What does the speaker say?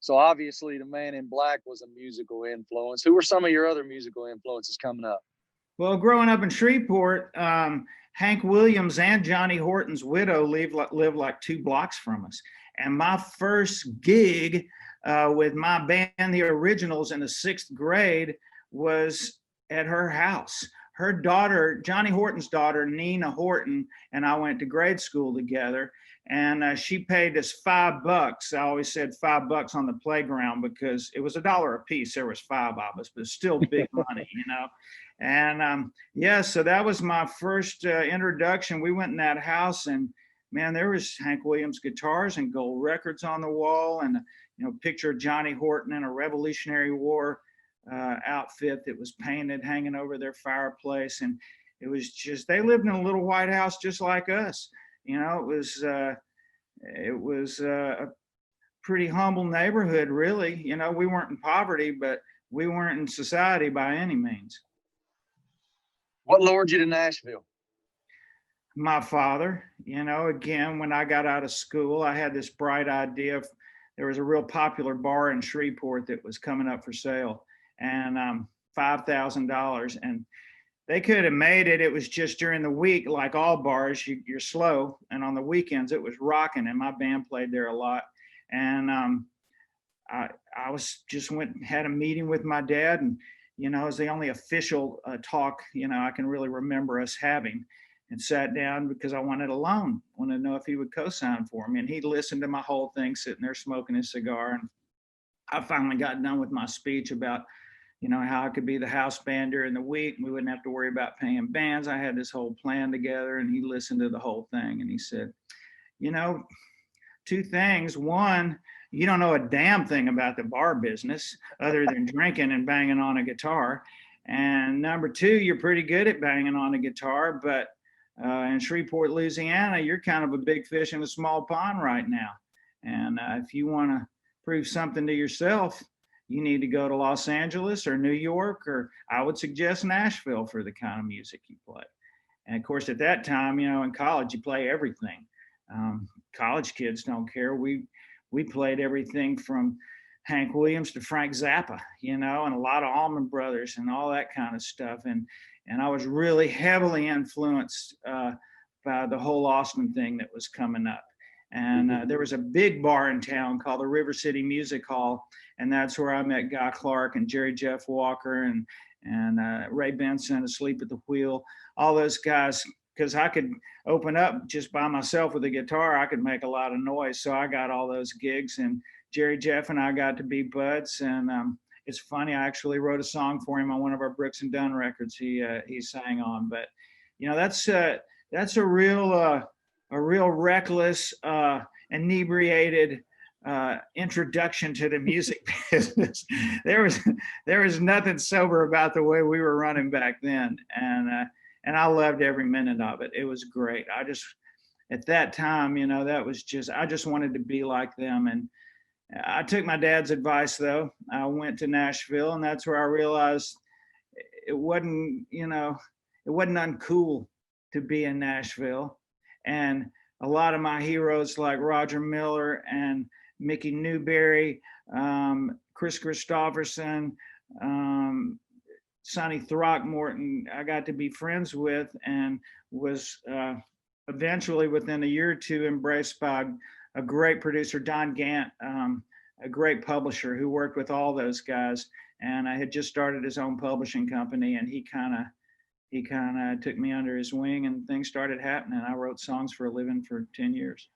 So obviously the Man in Black was a musical influence. Who were some of your other musical influences coming up? Well, growing up in Shreveport, Hank Williams and Johnny Horton's widow lived like 2 blocks from us. And my first gig with my band, the Originals, in the 6th grade was at her house. Her daughter, Johnny Horton's daughter, Nina Horton, and I went to grade school together. And she paid us $5. I always said $5 on the playground because it was $1 a piece. There was 5 of us, but still big money, you know. And yeah, so that was my first introduction. We went in that house, and man, there was Hank Williams guitars and gold records on the wall, and picture of Johnny Horton in a Revolutionary War outfit that was painted hanging over their fireplace. And it was just, they lived in a little white house just like us. It was a pretty humble neighborhood, really. We weren't in poverty, but we weren't in society by any means. What lured you to Nashville? My father. Again, when I got out of school, I had this bright idea. There was a real popular bar in Shreveport that was coming up for sale, and $5,000. And they could have made it. It was just during the week, like all bars, you're slow. And on the weekends, it was rocking. And my band played there a lot. And I had a meeting with my dad, and it was the only official talk I can really remember us having, and sat down because I wanted a loan. Wanted to know if he would co-sign for me. And he listened to my whole thing, sitting there smoking his cigar. And I finally got done with my speech about how I could be the house band during the week. We wouldn't have to worry about paying bands. I had this whole plan together, and he listened to the whole thing. And he said, 2 things. One, you don't know a damn thing about the bar business other than drinking and banging on a guitar. And number 2, you're pretty good at banging on a guitar, but in Shreveport, Louisiana, you're kind of a big fish in a small pond right now. And if you want to prove something to yourself, you need to go to Los Angeles or New York, or I would suggest Nashville for the kind of music you play. And of course, at that time, in college, you play everything. College kids don't care. We played everything from Hank Williams to Frank Zappa, and a lot of Allman Brothers and all that kind of stuff. And I was really heavily influenced by the whole Austin thing that was coming up. And there was a big bar in town called the River City Music Hall, and that's where I met Guy Clark and Jerry Jeff Walker and Ray Benson, Asleep at the Wheel, all those guys. Because I could open up just by myself with a guitar, I could make a lot of noise. So I got all those gigs, and Jerry Jeff and I got to be buds. And it's funny, I actually wrote a song for him on one of our Brooks Dunn records he sang on. But that's a real reckless, inebriated introduction to the music business. There was nothing sober about the way we were running back then, and I loved every minute of it. It was great. At that time, that was I just wanted to be like them. And I took my dad's advice, though. I went to Nashville, and that's where I realized it wasn't uncool to be in Nashville. And a lot of my heroes like Roger Miller and Mickey Newberry, Chris Christopherson, Sonny Throckmorton, I got to be friends with, and was eventually within a year or 2 embraced by a great producer, Don Gant, a great publisher who worked with all those guys. And I had just started his own publishing company, and he kind of took me under his wing, and things started happening. I wrote songs for a living for 10 years.